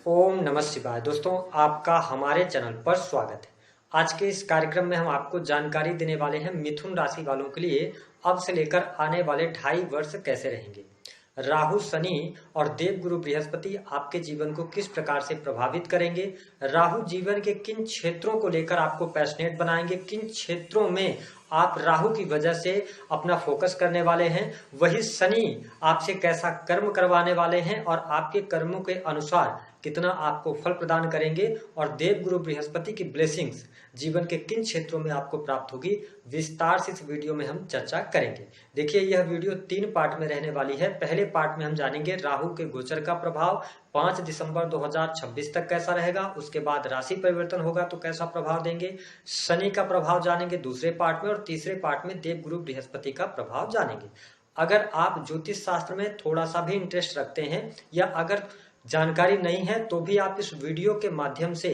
ओम नमः शिवाय। दोस्तों, आपका हमारे चैनल पर स्वागत है। आज के इस कार्यक्रम में हम आपको जानकारी देने वाले हैं मिथुन राशि वालों के लिए अब से लेकर आने वाले 2.5 वर्ष कैसे रहेंगे। राहु, शनि और देवगुरु बृहस्पति आपके जीवन को किस प्रकार से प्रभावित करेंगे। राहु जीवन के किन क्षेत्रों को लेकर आपको पैशनेट बनाएंगे, किन क्षेत्रों में आप राहु की वजह से अपना फोकस करने वाले हैं। वही शनि आपसे कैसा कर्म करवाने वाले हैं और आपके कर्मों के अनुसार कितना आपको फल प्रदान करेंगे। और देवगुरु बृहस्पति की ब्लेसिंग्स जीवन के किन क्षेत्रों में आपको प्राप्त होगी, विस्तार से इस वीडियो में हम चर्चा करेंगे। देखिए, यह वीडियो 3 पार्ट में रहने वाली है। पहले पार्ट में हम जानेंगे राहु के गोचर का प्रभाव 5 दिसंबर 2026 तक कैसा रहेगा। उसके बाद राशि परिवर्तन होगा तो कैसा प्रभाव देंगे। शनि का प्रभाव जानेंगे दूसरे पार्ट में, और तीसरे पार्ट में देवगुरु बृहस्पति का प्रभाव जानेंगे। अगर आप ज्योतिष शास्त्र में थोड़ा सा भी इंटरेस्ट रखते हैं या अगर जानकारी नहीं है तो भी आप इस वीडियो के माध्यम से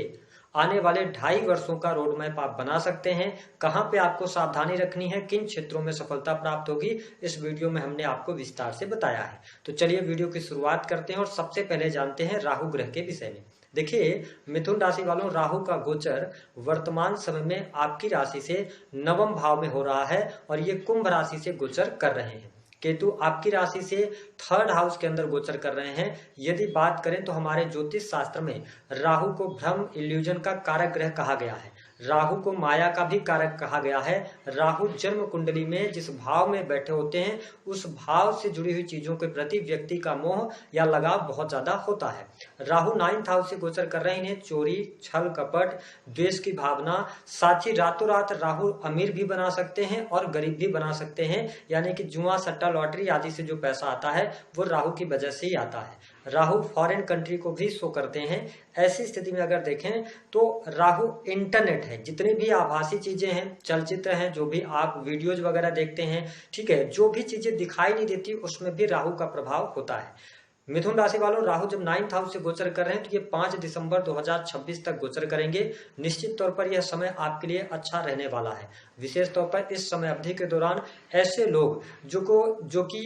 आने वाले 2.5 वर्षों का रोड मैप आप बना सकते हैं। कहां पे आपको सावधानी रखनी है, किन क्षेत्रों में सफलता प्राप्त होगी, इस वीडियो में हमने आपको विस्तार से बताया है। तो चलिए वीडियो की शुरुआत करते हैं और सबसे पहले जानते हैं राहु ग्रह के विषय में। देखिए, मिथुन राशि वालों, राहु का गोचर वर्तमान समय में आपकी राशि से 9वें भाव में हो रहा है और ये कुंभ राशि से गोचर कर रहे हैं। केतु आपकी राशि से 3rd हाउस के अंदर गोचर कर रहे हैं। यदि बात करें तो हमारे ज्योतिष शास्त्र में राहु को भ्रम, इल्यूजन का कारक ग्रह कहा गया है। राहु को माया का भी कारक कहा गया है। राहु जन्म कुंडली में जिस भाव में बैठे होते हैं उस भाव से जुड़ी हुई चीजों के प्रति व्यक्ति का मोह या लगाव बहुत ज्यादा होता है। राहु 9th हाउस से गोचर कर रहे हैं। चोरी, छल, कपट, द्वेष की भावना, साथ ही रातों रात राहु अमीर भी बना सकते हैं और गरीब भी बना सकते हैं। यानी कि जुआ, सट्टा, लॉटरी आदि से जो पैसा आता है वो राहु की वजह से ही आता है। राहु फॉरेन कंट्री को भी शो करते हैं। ऐसी स्थिति में अगर देखें तो राहु इंटरनेट है, जितनी भी आभासी चीजें हैं, चलचित्र हैं, जो भी आप वीडियोज वगैरह देखते हैं, ठीक है, जो भी चीजें दिखाई नहीं देती उसमें भी राहु का प्रभाव होता है। मिथुन राशि वालों, राहु जब 9th हाउस से गोचर कर रहे हैं तो ये 5 दिसंबर 2026 तक गोचर करेंगे। निश्चित तौर पर यह समय आपके लिए अच्छा रहने वाला है। विशेष तौर पर इस समय अवधि के दौरान ऐसे लोग जो कि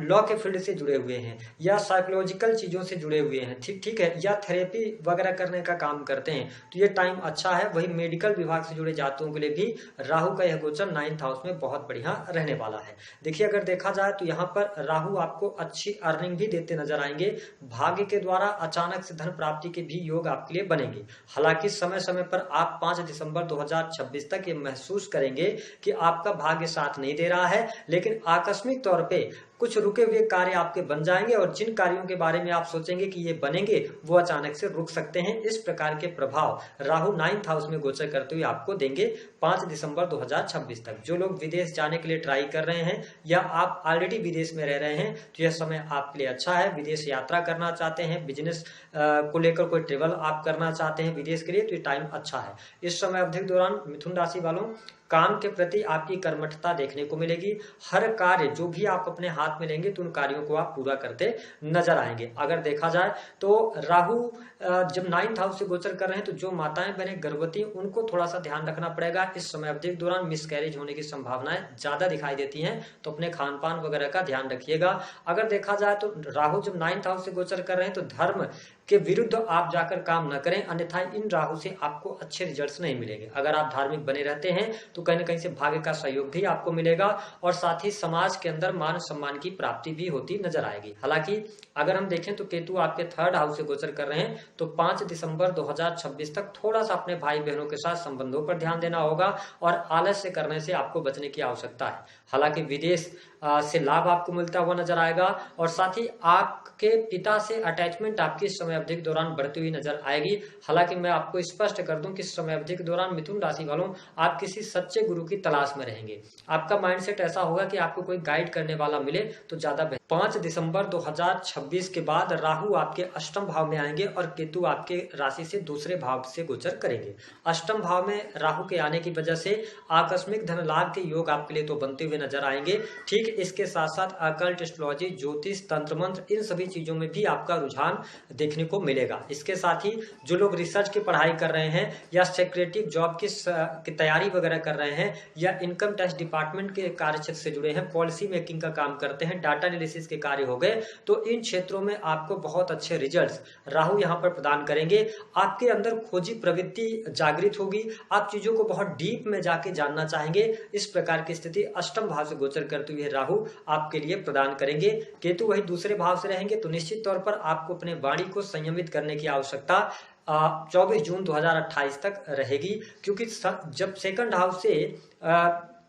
लॉ के फील्ड से जुड़े हुए हैं या साइकोलॉजिकल चीजों से जुड़े हुए हैं, ठीक है, या थेरेपी वगैरह करने का काम करते हैं तो ये टाइम अच्छा है। वही मेडिकल विभाग से जुड़े जातकों के लिए भी राहु का यह गोचर 9th हाउस में बहुत बढ़िया रहने वाला है। देखिए, अगर देखा जाए तो यहाँ पर राहु आपको अच्छी अर्निंग भी देते नजर आएंगे। भाग्य के द्वारा अचानक से धन प्राप्ति के भी योग आपके लिए बनेंगे। हालांकि समय समय पर आप 5 दिसंबर 2026 तक ये महसूस करेंगे कि आपका भाग्य साथ नहीं दे रहा है, लेकिन आकस्मिक तौर पे कुछ रुके हुए कार्य आपके बन जाएंगे और जिन कार्यों के बारे में आप सोचेंगे कि ये बनेंगे वो अचानक से रुक सकते हैं। इस प्रकार के प्रभाव राहु 9th हाउस में गोचर करते हुए आपको देंगे 5 दिसंबर 2026 तक। जो लोग विदेश जाने के लिए ट्राई कर रहे हैं या आप ऑलरेडी विदेश में रह रहे हैं तो यह समय आपके लिए अच्छा है। विदेश यात्रा करना चाहते हैं, बिजनेस को लेकर कोई ट्रेवल आप करना चाहते हैं विदेश के लिए, तो ये टाइम अच्छा है। इस समय अवधि के दौरान मिथुन राशि वालों, काम के प्रति आपकी कर्मठता देखने को मिलेगी। हर कार्य जो भी आप अपने हाथ में लेंगे तो उन कार्यों को आप पूरा करते नजर आएंगे। अगर देखा जाए तो राहु जब 9th हाउस से गोचर कर रहे हैं तो जो माताएं बहनें गर्भवती उनको थोड़ा सा ध्यान रखना पड़ेगा। इस समय अवधि के दौरान मिसकैरेज होने की संभावनाएं ज्यादा दिखाई देती हैं, तो अपने खान पान वगैरह का ध्यान रखिएगा। अगर देखा जाए तो राहु जब 9th हाउस से गोचर कर रहे हैं तो धर्म के विरुद्ध आप जाकर काम न करें, अन्यथा इन राहु से आपको अच्छे रिजल्ट्स नहीं मिलेंगे। अगर आप धार्मिक बने रहते हैं तो कहीं ना कहीं से भाग्य का सहयोग भी आपको मिलेगा और साथ ही समाज के अंदर मान सम्मान की प्राप्ति भी होती नजर आएगी। हालांकि अगर हम देखें तो केतु आपके 3rd हाउस से गोचर कर रहे हैं तो 5 दिसंबर 2026 तक थोड़ा सा अपने भाई बहनों के साथ संबंधों पर ध्यान देना होगा और आलस्य करने से आपको बचने की आवश्यकता है। हालांकि विदेश से लाभ आपको मिलता हुआ नजर आएगा और साथ ही आपके पिता से अटैचमेंट आपकी इस समय अवधि के दौरान बढ़ती हुई नजर आएगी। हालांकि मैं आपको स्पष्ट कर दूं कि इस समय अवधि के दौरान मिथुन राशि वालों, आप किसी सच्चे गुरु की तलाश में रहेंगे। आपका माइंडसेट ऐसा होगा कि आपको कोई गाइड करने वाला मिले तो ज्यादा बेहतर। 5 दिसंबर 2026 के बाद राहु आपके अष्टम भाव में आएंगे और केतु आपके राशि से दूसरे भाव से गोचर करेंगे। अष्टम भाव में राहु के आने की वजह से आकस्मिक धन लाभ के योग आपके लिए तो बनते हुए नजर आएंगे। ठीक इसके साथ साथ अकल्ट, एस्ट्रोलॉजी, ज्योतिष, तंत्र मंत्र, इन सभी चीजों में भी आपका रुझान देखने को मिलेगा। इसके साथ ही जो लोग रिसर्च की पढ़ाई कर रहे हैं या सेक्रेटरी जॉब की तैयारी वगैरह कर रहे हैं या इनकम टैक्स डिपार्टमेंट के कार्य क्षेत्र से जुड़े हैं, पॉलिसी मेकिंग का काम करते हैं, डाटा एनालिसिस बेसिस के कार्य हो गए, तो इन क्षेत्रों में आपको बहुत अच्छे रिजल्ट्स राहु यहाँ पर प्रदान करेंगे। आपके अंदर खोजी प्रवृत्ति जागृत होगी, आप चीजों को बहुत डीप में जाके जानना चाहेंगे। इस प्रकार की स्थिति अष्टम भाव से गोचर करते हुए राहु आपके लिए प्रदान करेंगे। केतु वही दूसरे भाव से रहेंगे, तो निश्चित तौर पर आपको अपने वाणी को संयमित करने की आवश्यकता 24 जून 2028 तक रहेगी, क्योंकि जब सेकंड हाउस से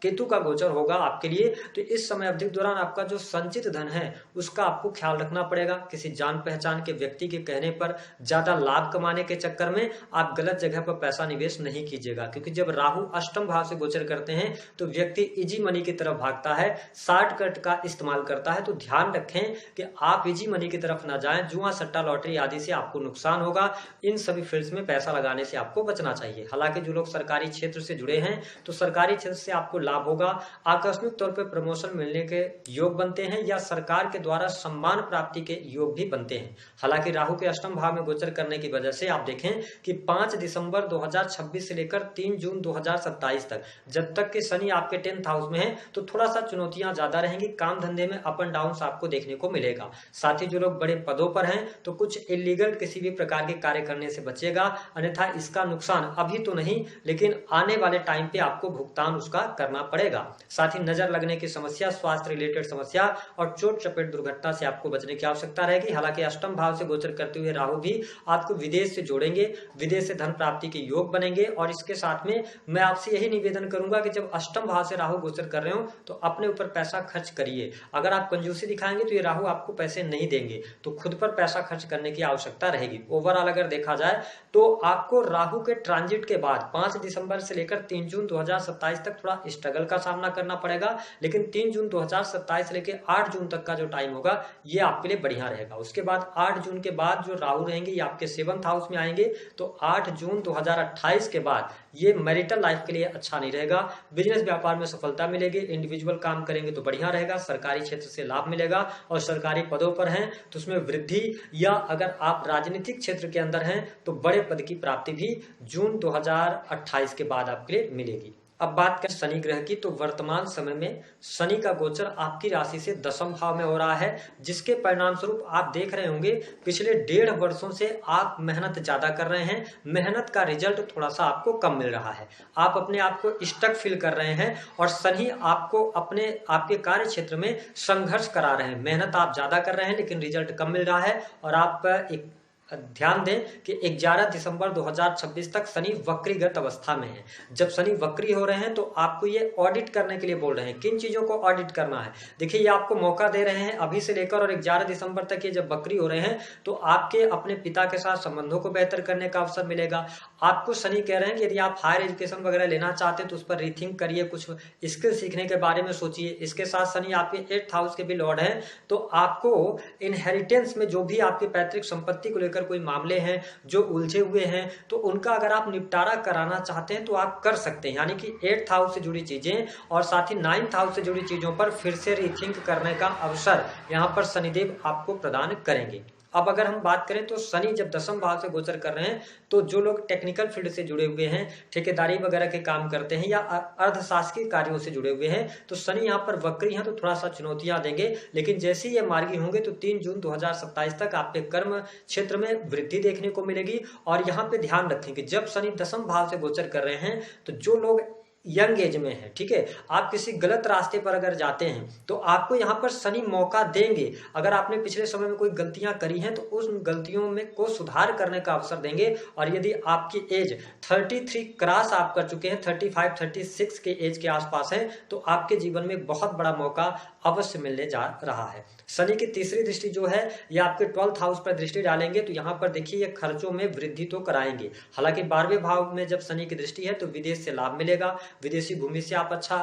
केतु का गोचर होगा आपके लिए, तो इस समय अवधि के दौरान आपका जो संचित धन है उसका आपको ख्याल रखना पड़ेगा। किसी जान पहचान के व्यक्ति के कहने पर ज्यादा लाभ कमाने के चक्कर में आप गलत जगह पर पैसा निवेश नहीं कीजिएगा, क्योंकि जब राहु अष्टम भाव से गोचर करते हैं तो व्यक्ति इजी मनी की तरफ भागता है, शॉर्टकट का इस्तेमाल करता है। तो ध्यान रखें कि आप इजी मनी की तरफ ना जाएं, जुआ सट्टा लॉटरी आदि से आपको नुकसान होगा। इन सभी फील्ड्स में पैसा लगाने से आपको बचना चाहिए। हालांकि जो लोग सरकारी क्षेत्र से जुड़े हैं तो सरकारी क्षेत्र से आपको लाभ होगा, आकस्मिक तौर पर प्रमोशन मिलने के योग बनते हैं या सरकार के द्वारा सम्मान प्राप्ति के योग भी बनते हैं। हालांकि राहु के अष्टम भाव में गोचर करने की वजह से आप देखें कि 5 दिसंबर 2026 से लेकर 3 जून 2027 तक, जब तक कि शनि आपके 10th हाउस में है, तो थोड़ा सा चुनौतियां ज्यादा रहेंगी। काम धंधे में अप एंड डाउन आपको देखने को मिलेगा। साथ ही जो लोग बड़े पदों पर हैं तो कुछ इलीगल किसी भी प्रकार के कार्य करने से बचेगा, अन्यथा इसका नुकसान अभी तो नहीं लेकिन आने वाले टाइम पे आपको भुगतान उसका करना पड़ेगा। साथ ही नजर लगने की समस्या, स्वास्थ्य रिलेटेड समस्या और चोट चपेट दुर्घटना से आपको बचने की आवश्यकता रहेगी। हालांकि अष्टम भाव से गोचर करते हुए राहु भी आपको विदेश से जोड़ेंगे, विदेश से धन प्राप्ति के योग बनेंगे। और इसके साथ में मैं आपसे यही निवेदन करूंगा कि जब अष्टम भाव से राहु गोचर कर रहे हो तो अपने ऊपर पैसा खर्च करिए। अगर आप कंजूसी दिखाएंगे तो ये राहु आपको पैसे नहीं देंगे, तो खुद पर पैसा खर्च करने की आवश्यकता रहेगी। ओवरऑल अगर देखा जाए तो आपको राहु के ट्रांजिट के बाद 5 दिसंबर से लेकर 3 जून 2027 तक थोड़ा स्ट्रगल का सामना करना पड़ेगा, लेकिन 3 जून 2027 से लेकर 8 जून तक का जो टाइम होगा ये आपके लिए बढ़िया रहेगा। उसके बाद 8 जून के बाद जो राहु रहेंगे ये आपके 7th हाउस में आएंगे, तो 8 जून 2028 के बाद ये मैरिटल लाइफ के लिए अच्छा नहीं रहेगा। बिजनेस व्यापार में सफलता मिलेगी, इंडिविजुअल काम करेंगे तो बढ़िया रहेगा, सरकारी क्षेत्र से लाभ मिलेगा और सरकारी पदों पर हैं तो उसमें वृद्धि, या अगर आप राजनीतिक क्षेत्र के अंदर हैं तो बड़े पद की प्राप्ति भी जून 2028 के बाद आपके लिए मिलेगी। अब बात करें शनि ग्रह की, तो वर्तमान समय में शनि का गोचर आपकी राशि से 10वें भाव में हो रहा है, जिसके परिणाम स्वरूप आप देख रहे होंगे पिछले 1.5 वर्षों से आप मेहनत ज्यादा कर रहे हैं, मेहनत का रिजल्ट थोड़ा सा आपको कम मिल रहा है, आप अपने आप को स्टक फील कर रहे हैं और शनि आपको आपके कार्य क्षेत्र में संघर्ष करा रहे हैं। मेहनत आप ज्यादा कर रहे हैं लेकिन रिजल्ट कम मिल रहा है। और आप एक ध्यान दें कि 11 दिसंबर 2026 तक शनि वक्रीगत अवस्था में है। जब शनि वक्री हो रहे हैं तो आपको ये ऑडिट करने के लिए बोल रहे हैं। किन चीजों को ऑडिट करना है, देखिए ये आपको मौका दे रहे हैं अभी से लेकर और 11 दिसंबर तक। ये जब वक्री हो रहे हैं तो आपके अपने पिता के साथ संबंधों को बेहतर करने का अवसर मिलेगा। आपको शनि कह रहे हैं कि यदि आप हायर एजुकेशन वगैरह लेना चाहते हैं तो उस पर रीथिंक करिए, कुछ स्किल सीखने के बारे में सोचिए। इसके साथ शनि आपके 8th हाउस के भी लॉर्ड हैं, तो आपको इनहेरिटेंस में जो भी आपकी पैतृक संपत्ति को कोई मामले हैं जो उलझे हुए हैं तो उनका अगर आप निपटारा कराना चाहते हैं तो आप कर सकते हैं। यानी कि 8th हाउस से जुड़ी चीजें और साथ ही 9th हाउस से जुड़ी चीजों पर फिर से रीथिंक करने का अवसर यहाँ पर शनिदेव आपको प्रदान करेंगे। अब अगर हम बात करें तो शनि जब 10वें भाव से गोचर कर रहे हैं तो जो लोग टेक्निकल फील्ड से जुड़े हुए हैं, ठेकेदारी वगैरह के काम करते हैं या अर्धशासकीय कार्यों से जुड़े हुए हैं, तो शनि यहाँ पर वक्री हैं तो थोड़ा सा चुनौतियां देंगे। लेकिन जैसे ही ये मार्गी होंगे तो 3 जून 2027 तक आपके कर्म क्षेत्र में वृद्धि देखने को मिलेगी। और यहाँ पे ध्यान रखें कि जब शनि 10वें भाव से गोचर कर रहे हैं तो जो लोग यंग एज में है, ठीक है, आप किसी गलत रास्ते पर अगर जाते हैं तो आपको यहाँ पर शनि मौका देंगे। अगर आपने पिछले समय में कोई गलतियां करी हैं तो उस गलतियों में को सुधार करने का अवसर देंगे। और यदि आपकी एज 33 क्रॉस आप कर चुके हैं, 35 36 के एज के आसपास हैं, तो आपके जीवन में बहुत बड़ा मौका अवश्य मिलने जा रहा है। शनि की तीसरी दृष्टि जो है ये आपके 12th हाउस पर दृष्टि डालेंगे, तो यहाँ पर देखिए ये खर्चों में वृद्धि तो कराएंगे। हालांकि 12वें भाव में जब शनि की दृष्टि है तो विदेश से लाभ मिलेगा, विदेशी भूमि से आप अच्छा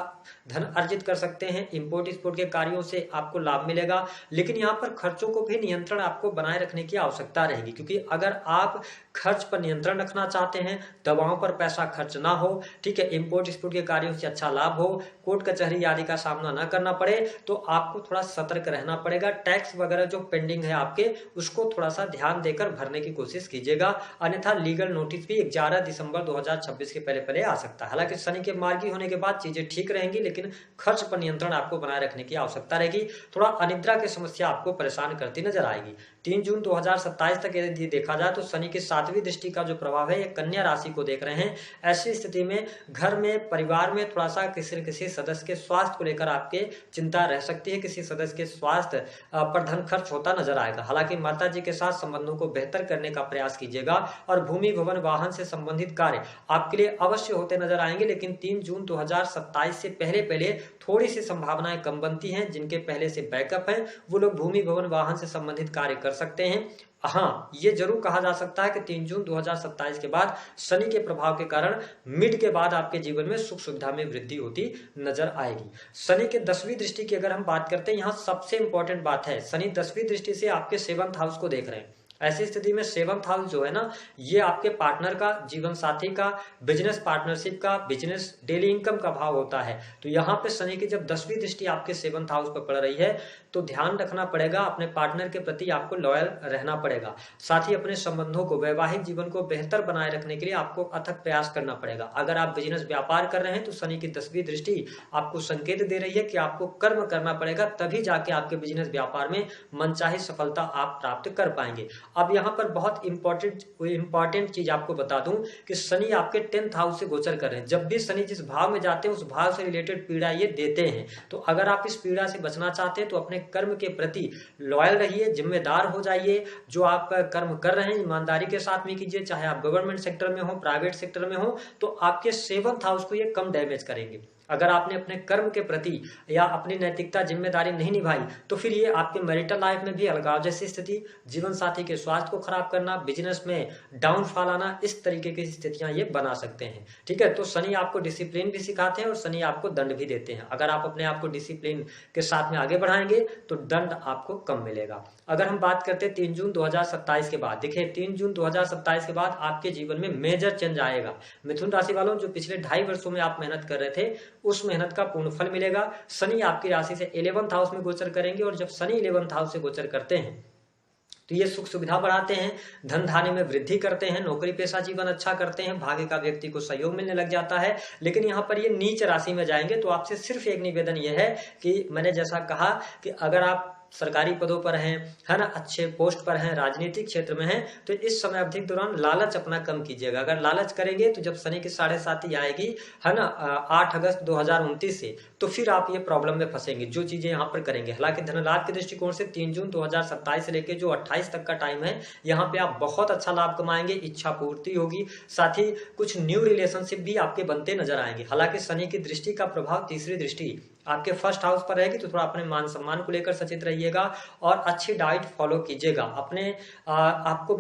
धन अर्जित कर सकते हैं, इंपोर्ट एक्सपोर्ट के कार्यों से आपको लाभ मिलेगा। लेकिन यहाँ पर खर्चों को भी नियंत्रण आपको बनाए रखने की आवश्यकता रहेगी, क्योंकि अगर आप खर्च पर नियंत्रण रखना चाहते हैं, दवाओं पर पैसा खर्च ना हो, ठीक है, इंपोर्ट एक्सपोर्ट के कार्यों से अच्छा लाभ हो, कोर्ट कचहरी आदि का सामना न करना पड़े, तो तो आपको थोड़ा सतर्क रहना पड़ेगा। टैक्स वगैरह जो पेंडिंग है आपके, उसको थोड़ा सा ध्यान देकर भरने की कोशिश कीजिएगा, अन्यथा लीगल नोटिस भी 11 दिसंबर 2026 के पहले पहले आ सकता है। हालांकि शनि के मार्गी होने के बाद चीजें ठीक रहेंगी, लेकिन खर्च पर नियंत्रण आपको बनाए रखने की आवश्यकता रहेगी। थोड़ा अनिद्रा की समस्या आपको परेशान करती नजर आएगी। 3 जून 2027 तक यदि देखा जाए तो शनि की 7वीं दृष्टि का जो प्रभाव है ये कन्या राशि को देख रहे हैं। ऐसी स्थिति में घर में, परिवार में थोड़ा सा किसी न किसी सदस्य के स्वास्थ्य को लेकर आपके चिंता रह सकती है। किसी सदस्य के स्वास्थ्य पर धन खर्च होता नजर आएगा। हालांकि माता जी के साथ संबंधों को बेहतर करने का प्रयास कीजिएगा और भूमि, भवन, वाहन से संबंधित कार्य आपके लिए अवश्य होते नजर आएंगे। लेकिन 3 जून 2027 से पहले पहले थोड़ी सी संभावनाएं कम बनती हैं। जिनके पहले से बैकअप है वो लोग भूमि, भवन, वाहन से संबंधित कार्य कर सकते हैं। हाँ, ये जरूर कहा जा सकता है कि 3 जून 2027 के बाद शनि के प्रभाव के कारण मिड के बाद आपके जीवन में सुख सुविधा में वृद्धि होती नजर आएगी। शनि के 10वीं दृष्टि की अगर हम बात करते हैं, यहाँ सबसे इंपॉर्टेंट बात है, शनि 10वीं दृष्टि से आपके 7th हाउस को देख रहे हैं। ऐसी स्थिति में 7th हाउस जो है ना, ये आपके पार्टनर का, जीवन साथी का, बिजनेस पार्टनरशिप का, बिजनेस डेली इनकम का भाव होता है। तो यहाँ पे शनि की जब 10वीं दृष्टि आपके 7th हाउस पर पड़ रही है तो ध्यान रखना पड़ेगा, अपने पार्टनर के प्रति आपको लॉयल रहना पड़ेगा। साथ ही अपने संबंधों को, वैवाहिक जीवन को बेहतर बनाए रखने के लिए आपको अथक प्रयास करना पड़ेगा। अगर आप बिजनेस व्यापार कर रहे हैं तो शनि की 10वीं दृष्टि आपको संकेत दे रही है कि आपको कर्म करना पड़ेगा, तभी जाके आपके बिजनेस व्यापार में मनचाही सफलता आप प्राप्त कर पाएंगे। अब यहाँ पर बहुत इंपॉर्टेंट चीज आपको बता दूं कि शनि आपके 10th हाउस से गोचर कर रहे हैं। जब भी शनि जिस भाव में जाते हैं उस भाव से रिलेटेड पीड़ा ये देते हैं। तो अगर आप इस पीड़ा से बचना चाहते हैं तो अपने कर्म के प्रति लॉयल रहिए, जिम्मेदार हो जाइए। जो आप कर्म कर रहे हैं ईमानदारी के साथ में कीजिए, चाहे आप गवर्नमेंट सेक्टर में हो, प्राइवेट सेक्टर में हो, तो आपके 7th हाउस को ये कम डैमेज करेंगे। अगर आपने अपने कर्म के प्रति या अपनी नैतिकता, जिम्मेदारी नहीं निभाई तो फिर ये आपके मैरिटल लाइफ में भी अलगाव जैसी स्थिति, जीवन साथी के स्वास्थ्य को खराब करना, बिजनेस में डाउनफॉल आना, इस तरीके की स्थितियां ये बना सकते हैं। ठीक है, तो शनि आपको डिसिप्लिन भी सिखाते हैं और शनि आपको दंड भी देते हैं। अगर आप अपने आप को डिसिप्लिन के साथ में आगे बढ़ाएंगे तो दंड आपको कम मिलेगा। अगर हम बात करते हैं 3 जून 2027 के बाद, देखिए 3 जून 2027 के बाद आपके जीवन में मेजर चेंज आएगा। मिथुन राशि वालों, जो पिछले 2.5 वर्षों में आप मेहनत कर रहे थे उस मेहनत का पूर्ण फल मिलेगा। शनि आपकी राशि से 11th हाउस में गोचर करेंगे और जब शनि 11th हाउस से गोचर करते हैं तो ये सुख सुविधा बढ़ाते हैं, धन धान्य में वृद्धि करते हैं, नौकरी पेशा जीवन अच्छा करते हैं, भाग्य का व्यक्ति को सहयोग मिलने लग जाता है। लेकिन यहाँ पर ये नीच राशि में जाएंगे। तो आपसे सिर्फ एक निवेदन ये है कि मैंने जैसा कहा कि अगर आप सरकारी पदों पर हैं, है ना, अच्छे पोस्ट पर हैं, राजनीतिक क्षेत्र में हैं, तो इस समय अवधि के दौरान लालच अपना कम कीजिएगा। अगर लालच करेंगे तो जब शनि की 7.5 आएगी, है ना, 8 अगस्त 2029 से, तो फिर आप ये प्रॉब्लम में फंसेंगे जो चीजें यहाँ पर करेंगे। हालांकि धन लाभ के दृष्टिकोण से 3 जून 2027 से लेकर जो 28 तक का टाइम है, यहाँ पे आप बहुत अच्छा लाभ कमाएंगे, इच्छा पूर्ति होगी, साथ ही कुछ न्यू रिलेशनशिप भी आपके बनते नजर आएंगे। हालांकि शनि की दृष्टि का प्रभाव, तीसरी दृष्टि आपके 1st हाउस पर रहेगी, तो थोड़ा अपने मान सम्मान को लेकर सचेत रहिएगा और अच्छी डाइट फॉलो कीजिएगा। अपने आपको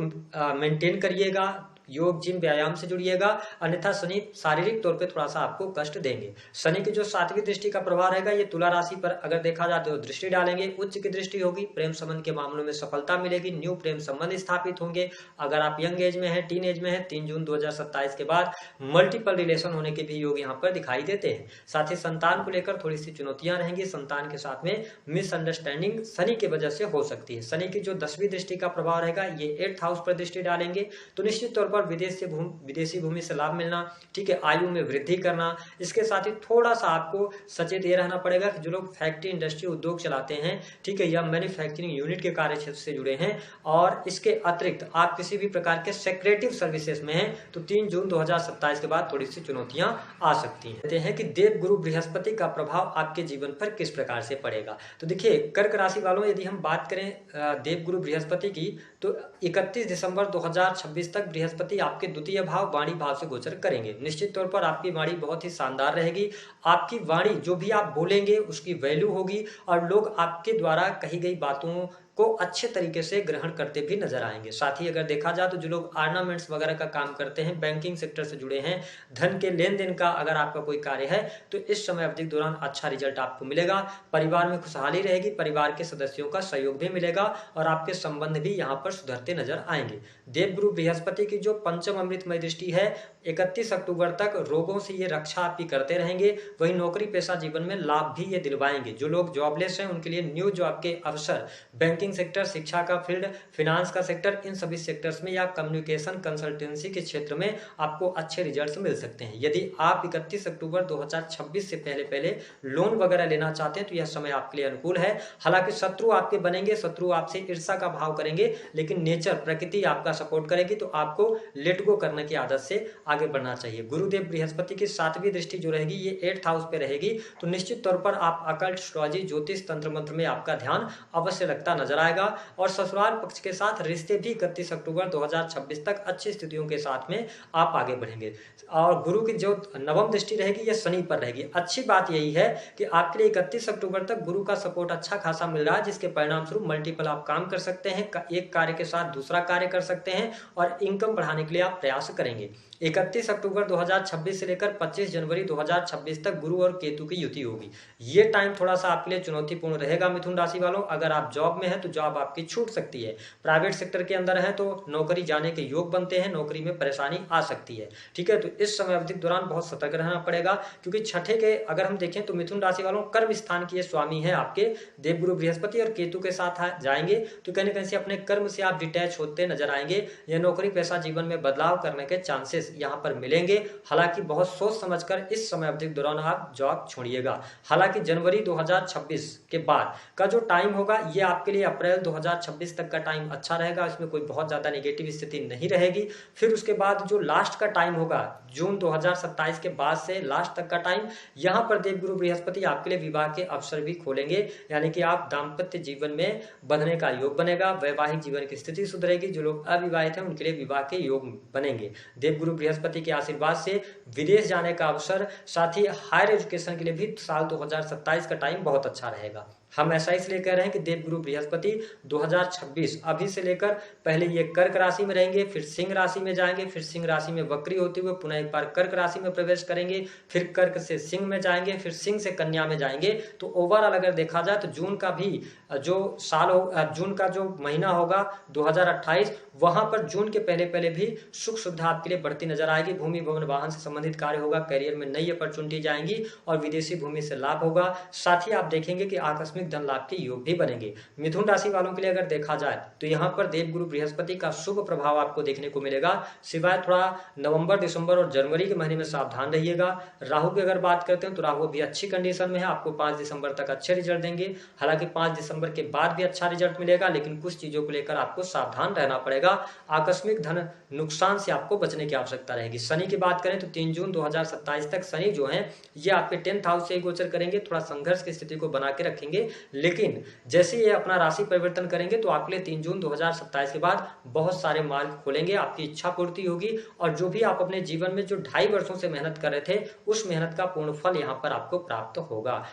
मेंटेन करिएगा, योग, जिम, व्यायाम से जुड़िएगा, अन्यथा शनि शारीरिक तौर पे थोड़ा सा आपको कष्ट देंगे। शनि की जो 7वीं दृष्टि का प्रभाव रहेगा ये तुला राशि पर अगर देखा जाए तो दृष्टि डालेंगे, उच्च की दृष्टि होगी, प्रेम संबंध के मामलों में सफलता मिलेगी, न्यू प्रेम संबंध स्थापित होंगे। अगर आप यंग एज में है, टीन एज में है, 3 जून 2027 के बाद मल्टीपल रिलेशन होने के भी योग यहाँ पर दिखाई देते हैं। साथ ही संतान को लेकर थोड़ी सी चुनौतियां रहेंगी, संतान के साथ में मिसअंडरस्टैंडिंग शनि की वजह से हो सकती है। शनि की जो 10वीं दृष्टि का प्रभाव रहेगा ये 8th हाउस पर दृष्टि डालेंगे, तो निश्चित तौर पर विदेशी भूमि से लाभ मिलना, ठीक है, आयु में वृद्धि करना। इसके साथ ही थोड़ा सा आपको सचेत ये रहना पड़ेगा कि जो लोग फैक्ट्री, इंडस्ट्री, उद्योग चलाते हैं, ठीक है, या मैन्युफैक्चरिंग यूनिट के कार्य क्षेत्र से जुड़े हैं और इसके अतिरिक्त आप किसी भी प्रकार के सेक्रेटिव सर्विसेज में हैं, तो 3 जून 2027 के बाद थोड़ी सी चुनौतियां आ सकती हैं। कहते हैं कि देव गुरु बृहस्पति का प्रभाव आपके जीवन पर किस प्रकार से पड़ेगा। तो देखिए कर्क राशि वालों, यदि हम बात करें देव गुरु बृहस्पति की, तो 31 दिसंबर 2026 तक बृहस्पति आपके द्वितीय भाव, वाणी भाव से गोचर करेंगे। निश्चित तौर पर आपकी वाणी बहुत ही शानदार रहेगी। आपकी वाणी, जो भी आप बोलेंगे उसकी वैल्यू होगी और लोग आपके द्वारा कही गई बातों को अच्छे तरीके से ग्रहण करते भी नजर आएंगे। साथ ही अगर देखा जाए तो जो लोग ऑर्नामेंट्स वगैरह का काम करते हैं, बैंकिंग सेक्टर से जुड़े हैं, धन के लेन देन का अगर आपका कोई कार्य है तो इस समय अवधि के दौरान अच्छा रिजल्ट आपको मिलेगा। परिवार में खुशहाली रहेगी, परिवार के सदस्यों का सहयोग भी मिलेगा और आपके संबंध भी यहाँ पर सुधरते नजर आएंगे। देवगुरु बृहस्पति की जो पंचम अमृतमय दृष्टि है 31 अक्टूबर तक रोगों से ये रक्षा आपकी करते रहेंगे। वही नौकरी पेशा जीवन में लाभ भी ये दिलवाएंगे। जो लोग जॉबलेस हैं उनके लिए न्यू जॉब के अवसर, बैंकिंग सेक्टर, शिक्षा का फील्ड, फाइनेंस का सेक्टर, इन सभी सेक्टर्स में या कम्युनिकेशन कंसल्टेंसी के क्षेत्र में आपको अच्छे रिजल्ट्स मिल सकते हैं। यदि आप 31 अक्टूबर 2026 से पहले पहले लोन वगैरह लेना चाहते हैं तो यह समय आपके लिए अनुकूल है। हालांकि शत्रु आपके बनेंगे, शत्रु आपसे ईर्ष्या का भाव करेंगे, लेकिन नेचर, प्रकृति आपका सपोर्ट करेगी, तो आपको लेट गो करने की आदत से आगे बढ़ना चाहिए। गुरुदेव बृहस्पति की 7वीं दृष्टि जो रहेगी ये 8th हाउस पे रहेगी, तो निश्चित तौर पर आप अकल्ट, एस्ट्रोलॉजी, ज्योतिष, तंत्र मंत्र में आपका ध्यान अवश्य लगता नजर आएगा। और ससुराल पक्ष के साथ रिश्ते भी 31 अक्टूबर 2026 तक अच्छी स्थितियों के साथ में आप आगे बढ़ेंगे। और गुरु की जो नवम दृष्टि रहेगी ये शनि पर रहेगी। अच्छी बात यही है कि आपके लिए 31 अक्टूबर तक गुरु का सपोर्ट अच्छा खासा मिल रहा है, जिसके परिणाम स्वरूप मल्टीपल आप काम कर सकते हैं, एक कार्य के साथ दूसरा कार्य कर सकते हैं और इनकम बढ़ाने के लिए आप प्रयास करेंगे। 31 अक्टूबर 2026 से लेकर 25 जनवरी 2026 तक गुरु और केतु की युति होगी। ये टाइम थोड़ा सा आपके लिए चुनौतीपूर्ण रहेगा मिथुन राशि वालों। अगर आप जॉब में हैं तो जॉब आपकी छूट सकती है, प्राइवेट सेक्टर के अंदर है तो नौकरी जाने के योग बनते हैं, नौकरी में परेशानी आ सकती है। ठीक है, तो इस समय अवधि के दौरान बहुत सतर्क रहना पड़ेगा, क्योंकि छठे के अगर हम देखें तो मिथुन राशि वालों कर्म स्थान की स्वामी है आपके देवगुरु बृहस्पति, और केतु के साथ जाएंगे तो कहीं ना कहीं से अपने कर्म से आप डिटैच होते नजर आएंगे। यह नौकरी पेशा जीवन में बदलाव करने के चांसेस यहाँ पर मिलेंगे। हालांकि बहुत सोच समझकर इस समय अवधि के दौरान आप जॉब छोड़िएगा। हालांकि जनवरी 2026 के बाद का जो टाइम होगा ये आपके लिए अप्रैल 2026 तक का टाइम अच्छा रहेगा, इसमें कोई बहुत ज्यादा नेगेटिव स्थिति नहीं रहेगी। फिर उसके बाद जो लास्ट का टाइम होगा जून 2027 के बाद से लास्ट तक का टाइम, यहाँ पर देवगुरु बृहस्पति आपके लिए विवाह के अवसर भी खोलेंगे, यानी कि आप दाम्पत्य जीवन में बंधने का योग बनेगा, वैवाहिक जीवन की स्थिति सुधरेगी। जो लोग अविवाहित हैं उनके लिए विवाह के योग बनेंगे। देवगुरु बृहस्पति के आशीर्वाद से विदेश जाने का अवसर, साथ ही हायर एजुकेशन के लिए भी साल 2027 का टाइम बहुत अच्छा रहेगा। हम ऐसा इसलिए कह रहे हैं कि देवगुरु बृहस्पति 2026 अभी से लेकर पहले ये कर्क राशि में रहेंगे, फिर सिंह राशि में जाएंगे, फिर सिंह राशि में वक्री होते हुए पुनः एक बार कर्क राशि में प्रवेश करेंगे, फिर कर्क से सिंह में जाएंगे, फिर सिंह से कन्या में जाएंगे। तो ओवरऑल अगर देखा जाए तो जून का भी जो साल हो, जून का जो महीना होगा 2028, वहां पर जून के पहले पहले भी सुख सुविधा आपके लिए बढ़ती नजर आएगी। भूमि भवन वाहन से संबंधित कार्य होगा, करियर में नई अपॉर्चुनिटी जाएंगी और विदेशी भूमि से लाभ होगा। साथ ही आप देखेंगे कि आकस्मिक धन लाभ के योग भी बनेंगे। मिथुन राशि वालों के लिए अगर देखा जाए तो यहाँ पर देवगुरु बृहस्पति का शुभ प्रभाव आपको देखने को मिलेगा, सिवाय थोड़ा नवंबर, दिसंबर और जनवरी के महीने में सावधान रहिएगा। राहु की अगर बात करते हैं तो राहु भी अच्छी कंडीशन में है, आपको 5 दिसंबर तक अच्छे रिजल्ट देंगे। हालांकि 5 दिसंबर के बाद भी अच्छा रिजल्ट मिलेगा, लेकिन कुछ चीजों को लेकर आपको सावधान रहना पड़ेगा। आकस्मिक धन नुकसान से आपको बचने की आवश्यकता रहेगी। शनि की बात करें तो 3 जून 2027 तक शनि जो है ये आपके 10th हाउस से गोचर करेंगे, थोड़ा संघर्ष की स्थिति को बना के रखेंगे। लेकिन जैसे ये अपना राशि परिवर्तन करेंगे तो आपके लिए 3 जून 2027 के बाद बहुत सारे मार्ग खोलेंगे, आपकी इच्छा पूर्ति होगी और जो भी आप अपने जीवन में जो 2.5 वर्षों से मेहनत कर रहे थे उस मेहनत का पूर्ण फल यहाँ पर आपको प्राप्त होगा।